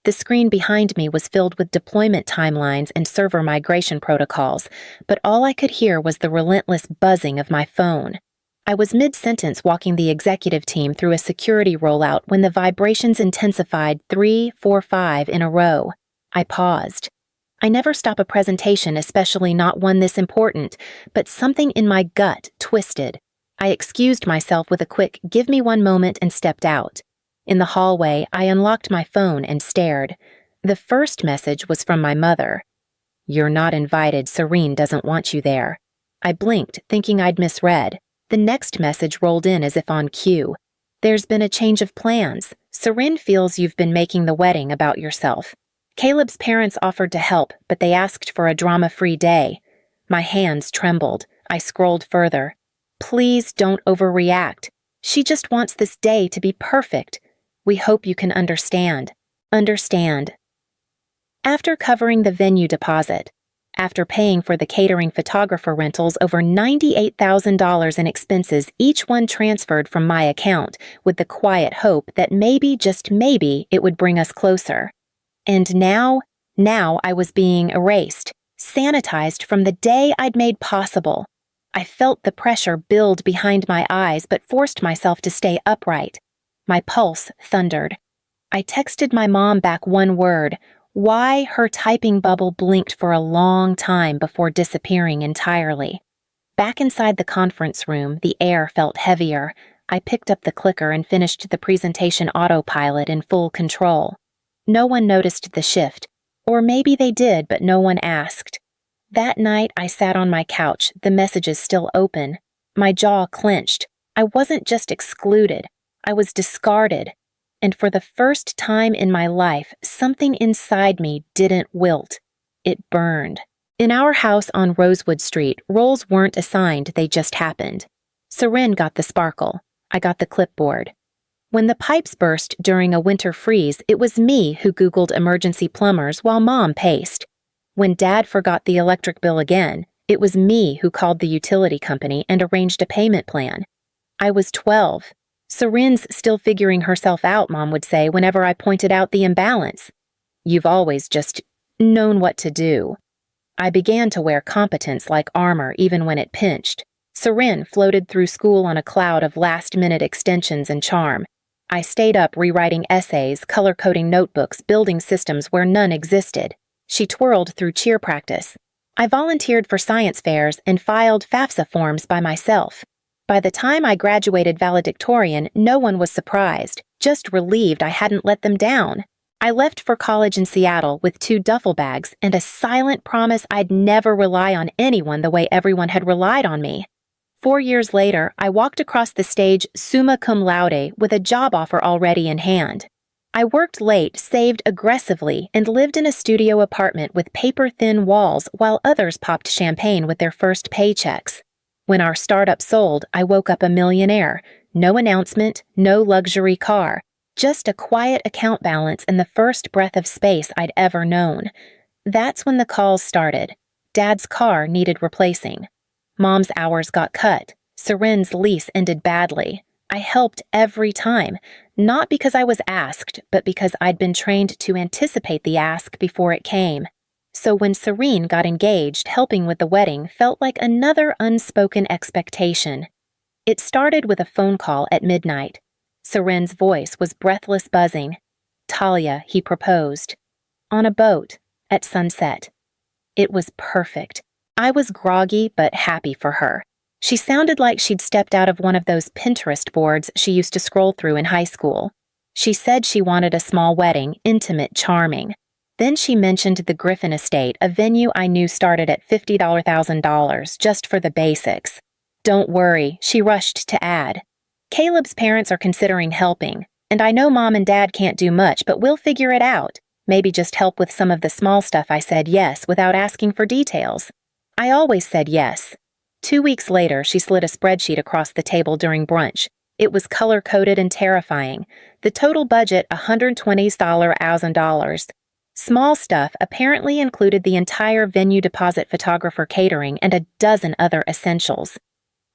The screen behind me was filled with deployment timelines and server migration protocols, but all I could hear was the relentless buzzing of my phone. I was mid-sentence walking the executive team through a security rollout when the vibrations intensified 3, 4, 5 in a row. I paused. I never stop a presentation, especially not one this important, but something in my gut twisted. I excused myself with a quick, "Give me one moment," and stepped out. In the hallway, I unlocked my phone and stared. The first message was from my mother. "You're not invited. Seren doesn't want you there." I blinked, thinking I'd misread. The next message rolled in as if on cue. "There's been a change of plans. Seren feels you've been making the wedding about yourself. Caleb's parents offered to help, but they asked for a drama-free day." My hands trembled. I scrolled further. "Please don't overreact. She just wants this day to be perfect. We hope you can understand. Understand." After covering the venue deposit, after paying for the catering photographer rentals over $98,000 in expenses, each one transferred from my account, with the quiet hope that maybe, just maybe, it would bring us closer. And now I was being erased, sanitized from the day I'd made possible. I felt the pressure build behind my eyes, but forced myself to stay upright. My pulse thundered. I texted my mom back one word. Why? Her typing bubble blinked for a long time before disappearing entirely. Back inside the conference room, the air felt heavier. I picked up the clicker and finished the presentation autopilot in full control. No one noticed the shift. Or maybe they did, but no one asked. That night, I sat on my couch, the messages still open. My jaw clenched. I wasn't just excluded. I was discarded. And for the first time in my life, something inside me didn't wilt. It burned. In our house on Rosewood Street, roles weren't assigned, they just happened. Seren got the sparkle. I got the clipboard. When the pipes burst during a winter freeze, it was me who Googled emergency plumbers while Mom paced. When Dad forgot the electric bill again, it was me who called the utility company and arranged a payment plan. I was 12. Seren's still figuring herself out, Mom would say whenever I pointed out the imbalance. You've always just known what to do. I began to wear competence like armor even when it pinched. Seren floated through school on a cloud of last-minute extensions and charm. I stayed up rewriting essays, color-coding notebooks, building systems where none existed. She twirled through cheer practice. I volunteered for science fairs and filed FAFSA forms by myself. By the time I graduated valedictorian, no one was surprised, just relieved I hadn't let them down. I left for college in Seattle with 2 duffel bags and a silent promise I'd never rely on anyone the way everyone had relied on me. 4 years later, I walked across the stage summa cum laude with a job offer already in hand. I worked late, saved aggressively, and lived in a studio apartment with paper-thin walls while others popped champagne with their first paychecks. When our startup sold, I woke up a millionaire. No announcement, no luxury car, just a quiet account balance and the first breath of space I'd ever known. That's when the calls started. Dad's car needed replacing. Mom's hours got cut. Seren's lease ended badly. I helped every time, not because I was asked, but because I'd been trained to anticipate the ask before it came. So when Seren got engaged, helping with the wedding felt like another unspoken expectation. It started with a phone call at midnight. Seren's voice was breathless buzzing. Talia, he proposed. On a boat, at sunset. It was perfect. I was groggy but happy for her. She sounded like she'd stepped out of one of those Pinterest boards she used to scroll through in high school. She said she wanted a small wedding, intimate, charming. Then she mentioned the Griffin Estate, a venue I knew started at $50,000 just for the basics. Don't worry, she rushed to add. Caleb's parents are considering helping, and I know Mom and Dad can't do much, but we'll figure it out. Maybe just help with some of the small stuff. I said yes without asking for details. I always said yes. 2 weeks later, she slid a spreadsheet across the table during brunch. It was color-coded and terrifying. The total budget, $120,000. Small stuff apparently included the entire venue deposit photographer catering and a dozen other essentials.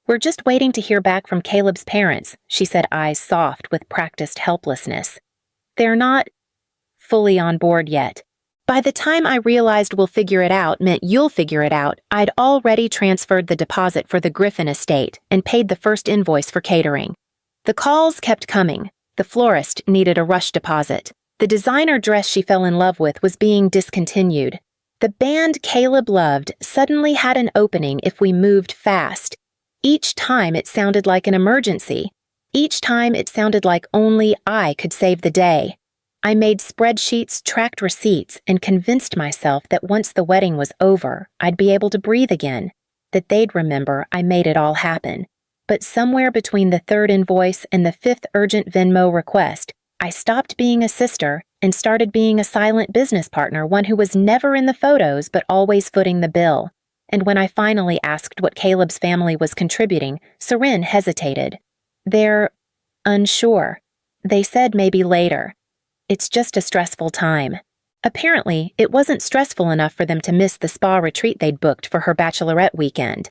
We're just waiting to hear back from Caleb's parents, she said, eyes soft with practiced helplessness. They're not fully on board yet. By the time I realized we'll figure it out meant you'll figure it out, I'd already transferred the deposit for the Griffin estate and paid the first invoice for catering. The calls kept coming. The florist needed a rush deposit. The designer dress she fell in love with was being discontinued. The band Caleb loved suddenly had an opening if we moved fast. Each time it sounded like an emergency. Each time it sounded like only I could save the day. I made spreadsheets, tracked receipts, and convinced myself that once the wedding was over, I'd be able to breathe again, that they'd remember I made it all happen. But somewhere between the third invoice and the fifth urgent Venmo request, I stopped being a sister and started being a silent business partner, one who was never in the photos but always footing the bill. And when I finally asked what Caleb's family was contributing, Seren hesitated. They're unsure. They said maybe later. It's just a stressful time. Apparently, it wasn't stressful enough for them to miss the spa retreat they'd booked for her bachelorette weekend.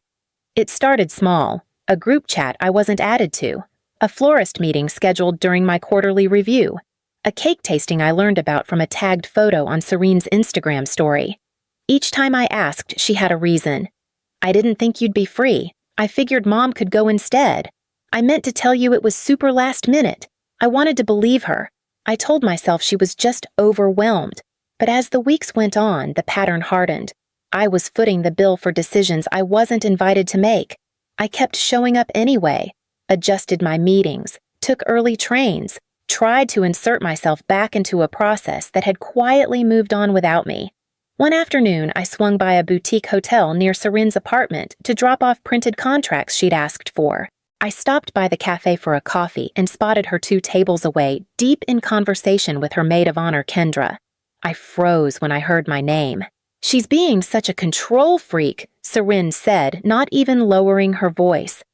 It started small, a group chat I wasn't added to, a florist meeting scheduled during my quarterly review, a cake tasting I learned about from a tagged photo on Serene's Instagram story. Each time I asked, she had a reason. I didn't think you'd be free. I figured Mom could go instead. I meant to tell you it was super last minute. I wanted to believe her. I told myself she was just overwhelmed. But as the weeks went on, the pattern hardened. I was footing the bill for decisions I wasn't invited to make. I kept showing up anyway, adjusted my meetings, took early trains, tried to insert myself back into a process that had quietly moved on without me. One afternoon, I swung by a boutique hotel near Seren's apartment to drop off printed contracts she'd asked for. I stopped by the cafe for a coffee and spotted her 2 tables away, deep in conversation with her maid of honor, Kendra. I froze when I heard my name. She's being such a control freak, Seren said, not even lowering her voice.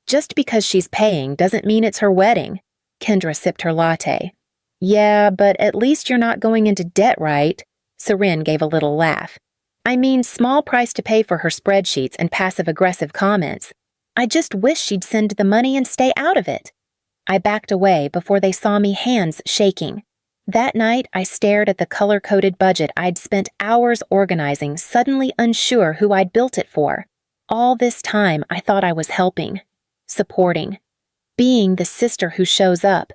Just because she's paying doesn't mean it's her wedding. Kendra sipped her latte. Yeah, but at least you're not going into debt, right? Seren gave a little laugh. I mean, small price to pay for her spreadsheets and passive-aggressive comments. I just wish she'd send the money and stay out of it. I backed away before they saw me, hands shaking. That night, I stared at the color-coded budget I'd spent hours organizing, suddenly unsure who I'd built it for. All this time, I thought I was helping, supporting, being the sister who shows up.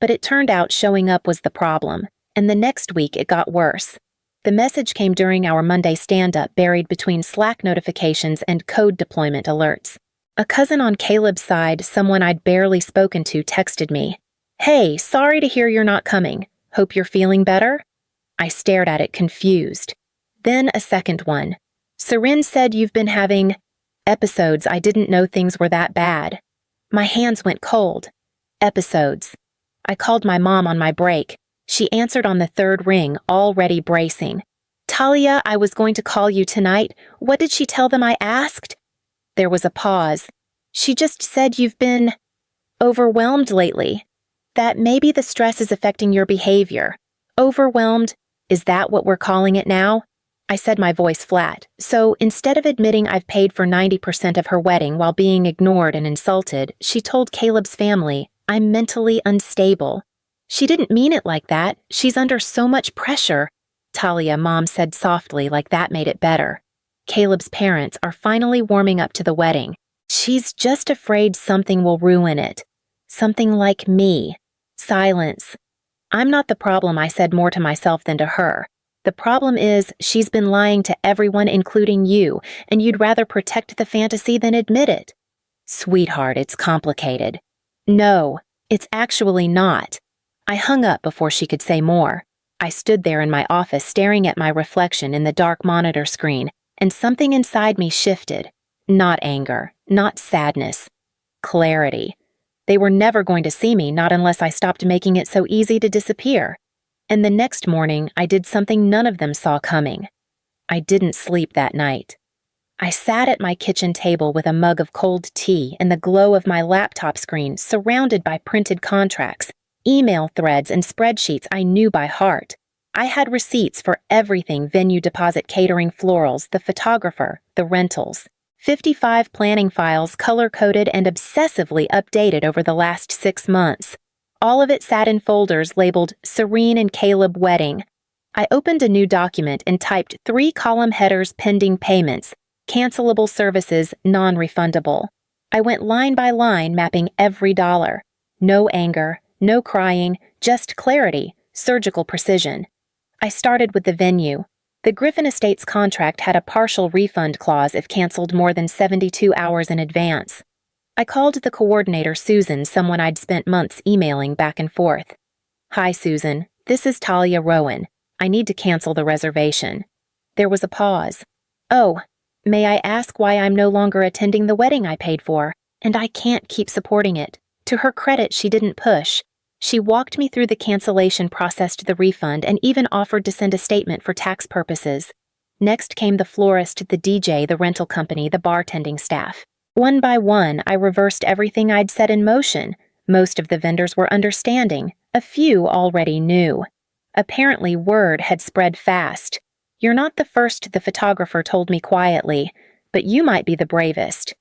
But it turned out showing up was the problem, and the next week it got worse. The message came during our Monday stand-up, buried between Slack notifications and code deployment alerts. A cousin on Caleb's side, someone I'd barely spoken to, texted me. Hey, sorry to hear you're not coming. Hope you're feeling better? I stared at it, confused. Then a second one. Seren said you've been having episodes. I didn't know things were that bad. My hands went cold. Episodes. I called my mom on my break. She answered on the third ring, already bracing. Talia, I was going to call you tonight. What did she tell them I asked? There was a pause. She just said you've been overwhelmed lately. That maybe the stress is affecting your behavior. Overwhelmed, is that what we're calling it now? I said, my voice flat. So instead of admitting I've paid for 90% of her wedding while being ignored and insulted, she told Caleb's family, I'm mentally unstable. She didn't mean it like that. She's under so much pressure. Talia, Mom said softly, like that made it better. Caleb's parents are finally warming up to the wedding. She's just afraid something will ruin it. Something like me. Silence. I'm not the problem, I said more to myself than to her. The problem is she's been lying to everyone, including you, and you'd rather protect the fantasy than admit it. Sweetheart, it's complicated. No, it's actually not. I hung up before she could say more. I stood there in my office staring at my reflection in the dark monitor screen, and something inside me shifted. Not anger, not sadness. Clarity. They were never going to see me, not unless I stopped making it so easy to disappear. And the next morning, I did something none of them saw coming. I didn't sleep that night. I sat at my kitchen table with a mug of cold tea and the glow of my laptop screen, surrounded by printed contracts, email threads, and spreadsheets I knew by heart. I had receipts for everything: venue, deposit, catering, florals, the photographer, the rentals. 55 planning files, color-coded and obsessively updated over the last 6 months. All of it sat in folders labeled Seren and Caleb Wedding. I opened a new document and typed 3-column headers pending payments, cancelable services, non-refundable. I went line by line mapping every dollar. No anger, no crying, just clarity, surgical precision. I started with the venue. The Griffin Estates contract had a partial refund clause if canceled more than 72 hours in advance. I called the coordinator, Susan, someone I'd spent months emailing back and forth. "Hi, Susan. This is Talia Rowen. I need to cancel the reservation." There was a pause. "Oh, may I ask why I'm no longer attending the wedding I paid for, and I can't keep supporting it?" To her credit, she didn't push. She walked me through the cancellation, processed the refund, and even offered to send a statement for tax purposes. Next came the florist, the DJ, the rental company, the bartending staff. One by one, I reversed everything I'd set in motion. Most of the vendors were understanding. A few already knew. Apparently, word had spread fast. "You're not the first," the photographer told me quietly, "but you might be the bravest."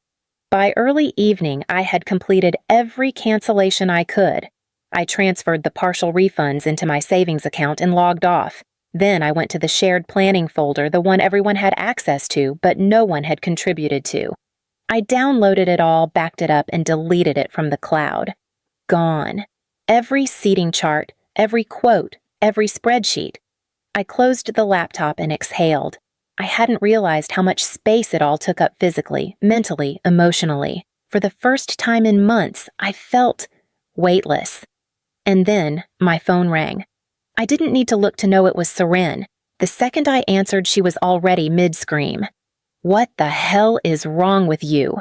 By early evening, I had completed every cancellation I could. I transferred the partial refunds into my savings account and logged off. Then I went to the shared planning folder, the one everyone had access to, but no one had contributed to. I downloaded it all, backed it up, and deleted it from the cloud. Gone. Every seating chart, every quote, every spreadsheet. I closed the laptop and exhaled. I hadn't realized how much space it all took up physically, mentally, emotionally. For the first time in months, I felt weightless. And then my phone rang. I didn't need to look to know it was Seren. The second I answered, she was already mid-scream. "What the hell is wrong with you?"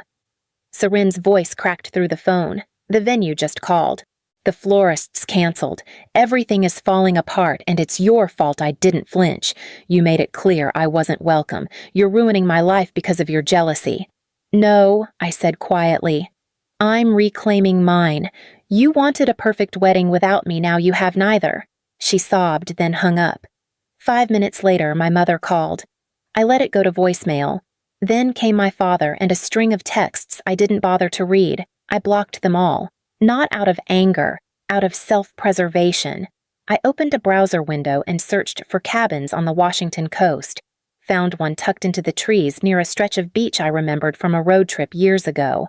Seren's voice cracked through the phone. "The venue just called. The florist's canceled. Everything is falling apart, and it's your fault I didn't flinch. You made it clear I wasn't welcome. You're ruining my life because of your jealousy." "No," I said quietly. "I'm reclaiming mine. You wanted a perfect wedding without me, now you have neither." She sobbed, then hung up. 5 minutes later, my mother called. I let it go to voicemail. Then came my father and a string of texts I didn't bother to read. I blocked them all. Not out of anger, out of self-preservation. I opened a browser window and searched for cabins on the Washington coast. Found one tucked into the trees near a stretch of beach I remembered from a road trip years ago.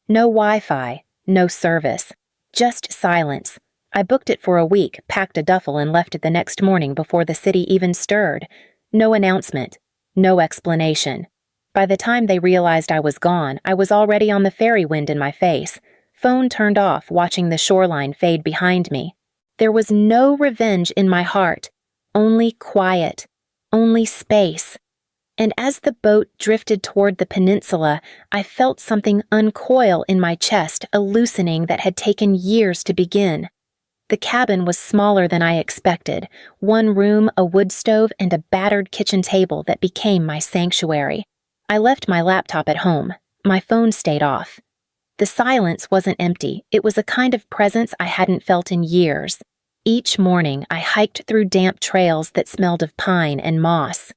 No Wi-Fi, no service. Just silence. I booked it for a week, packed a duffel, and left it the next morning before the city even stirred. No announcement. No explanation. By the time they realized I was gone, I was already on the ferry, wind in my face. Phone turned off, watching the shoreline fade behind me. There was no revenge in my heart. Only quiet. Only space. And as the boat drifted toward the peninsula, I felt something uncoil in my chest, a loosening that had taken years to begin. The cabin was smaller than I expected. One room, a wood stove, and a battered kitchen table that became my sanctuary. I left my laptop at home. My phone stayed off. The silence wasn't empty. It was a kind of presence I hadn't felt in years. Each morning, I hiked through damp trails that smelled of pine and moss.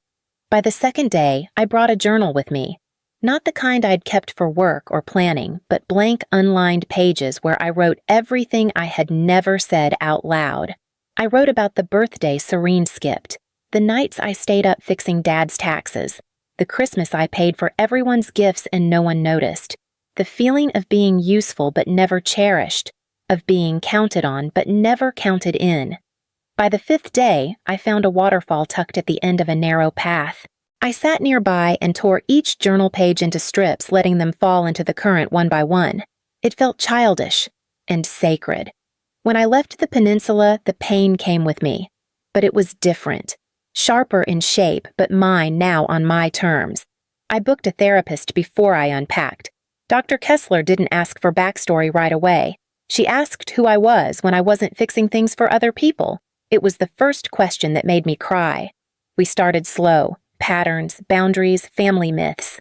By the second day, I brought a journal with me. Not the kind I'd kept for work or planning, but blank, unlined pages where I wrote everything I had never said out loud. I wrote about the birthday Seren skipped, the nights I stayed up fixing Dad's taxes, the Christmas I paid for everyone's gifts and no one noticed, the feeling of being useful but never cherished, of being counted on but never counted in. By the 5th day, I found a waterfall tucked at the end of a narrow path. I sat nearby and tore each journal page into strips, letting them fall into the current one by one. It felt childish and sacred. When I left the peninsula, the pain came with me. But it was different. Sharper in shape, but mine now on my terms. I booked a therapist before I unpacked. Dr. Kessler didn't ask for backstory right away. She asked who I was when I wasn't fixing things for other people. It was the first question that made me cry. We started slow. Patterns, boundaries, family myths.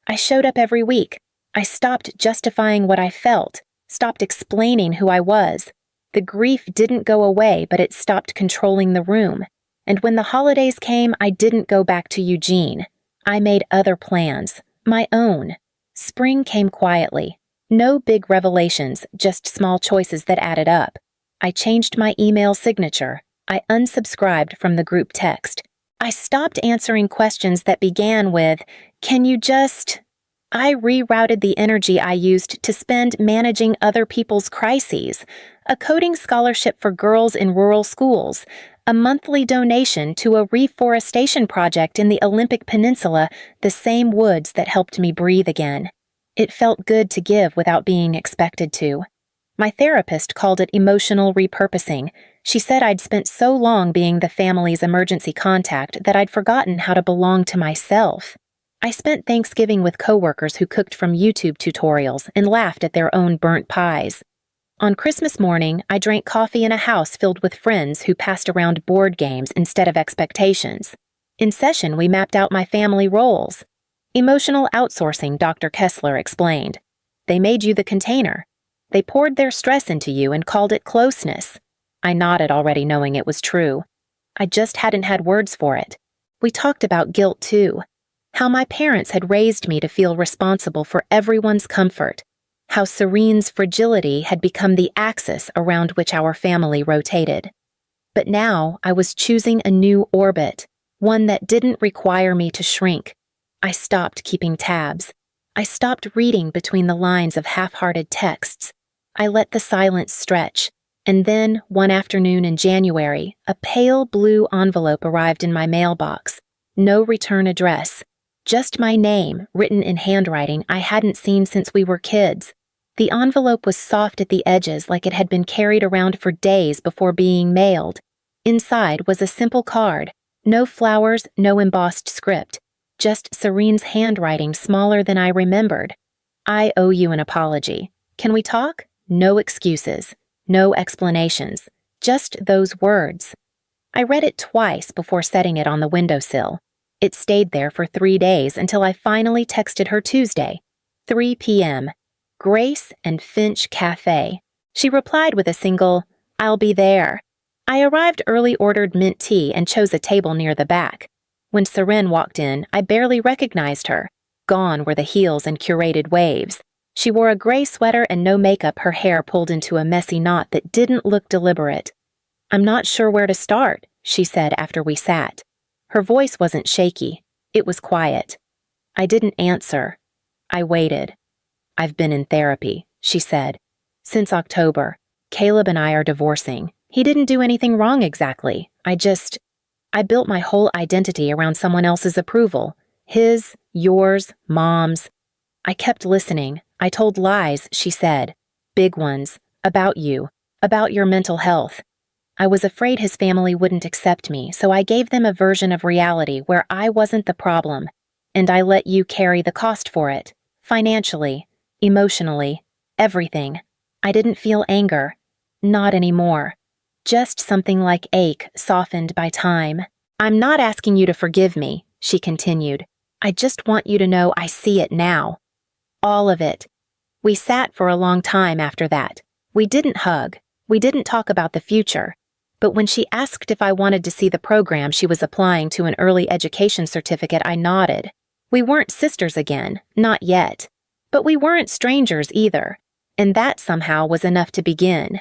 I showed up every week. I stopped justifying what I felt, stopped explaining who I was. The grief didn't go away, but it stopped controlling the room. And when the holidays came, I didn't go back to Eugene. I made other plans, my own. Spring came quietly. No big revelations, just small choices that added up. I changed my email signature. I unsubscribed from the group text. I stopped answering questions that began with, "Can you just..." I rerouted the energy I used to spend managing other people's crises, a coding scholarship for girls in rural schools, a monthly donation to a reforestation project in the Olympic Peninsula, the same woods that helped me breathe again. It felt good to give without being expected to. My therapist called it emotional repurposing. She said I'd spent so long being the family's emergency contact that I'd forgotten how to belong to myself. I spent Thanksgiving with coworkers who cooked from YouTube tutorials and laughed at their own burnt pies. On Christmas morning, I drank coffee in a house filled with friends who passed around board games instead of expectations. In session, we mapped out my family roles. Emotional outsourcing, Dr. Kessler explained. They made you the container. They poured their stress into you and called it closeness. I nodded, already knowing it was true. I just hadn't had words for it. We talked about guilt, too. How my parents had raised me to feel responsible for everyone's comfort. How Seren's fragility had become the axis around which our family rotated. But now I was choosing a new orbit, one that didn't require me to shrink. I stopped keeping tabs. I stopped reading between the lines of half-hearted texts. I let the silence stretch. And then, one afternoon in January, a pale blue envelope arrived in my mailbox. No return address. Just my name, written in handwriting I hadn't seen since we were kids. The envelope was soft at the edges, like it had been carried around for days before being mailed. Inside was a simple card. No flowers, no embossed script. Just Seren's handwriting, smaller than I remembered. "I owe you an apology. Can we talk? No excuses. No explanations. Just those words." I read it twice before setting it on the windowsill. It stayed there for 3 days until I finally texted her Tuesday, 3 p.m., Grace and Finch Cafe. She replied with a single, "I'll be there." I arrived early, ordered mint tea, and chose a table near the back. When Seren walked in, I barely recognized her. Gone were the heels and curated waves. She wore a gray sweater and no makeup, her hair pulled into a messy knot that didn't look deliberate. "I'm not sure where to start," she said after we sat. Her voice wasn't shaky. It was quiet. I didn't answer. I waited. "I've been in therapy," she said. "Since October. Caleb and I are divorcing. He didn't do anything wrong exactly. I built my whole identity around someone else's approval. His, yours, Mom's. I kept listening. I told lies," she said. "Big ones. About you. About your mental health. I was afraid his family wouldn't accept me, so I gave them a version of reality where I wasn't the problem. And I let you carry the cost for it. Financially, emotionally, everything. I didn't feel anger. Not anymore. Just something like ache softened by time. I'm not asking you to forgive me," she continued. "I just want you to know I see it now. All of it." We sat for a long time after that. We didn't hug. We didn't talk about the future. But when she asked if I wanted to see the program she was applying to, an early education certificate, I nodded. We weren't sisters again, not yet. But we weren't strangers either. And that somehow was enough to begin.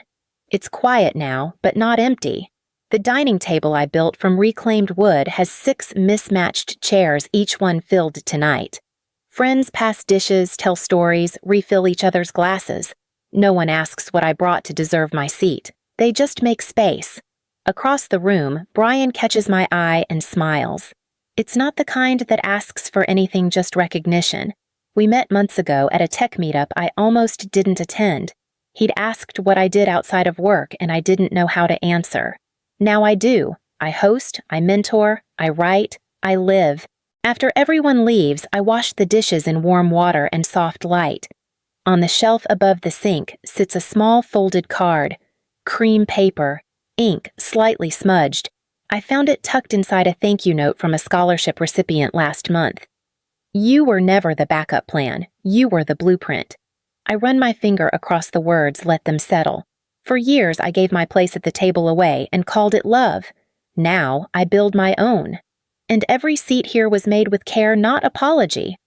It's quiet now, but not empty. The dining table I built from reclaimed wood has 6 mismatched chairs, each one filled tonight. Friends pass dishes, tell stories, refill each other's glasses. No one asks what I brought to deserve my seat. They just make space. Across the room, Brian catches my eye and smiles. It's not the kind that asks for anything, just recognition. We met months ago at a tech meetup I almost didn't attend. He'd asked what I did outside of work, and I didn't know how to answer. Now I do. I host, I mentor, I write, I live. After everyone leaves, I wash the dishes in warm water and soft light. On the shelf above the sink sits a small folded card. Cream paper, ink slightly smudged. I found it tucked inside a thank you note from a scholarship recipient last month. "You were never the backup plan. You were the blueprint." I run my finger across the words, let them settle. For years, I gave my place at the table away and called it love. Now, I build my own. And every seat here was made with care, not apology.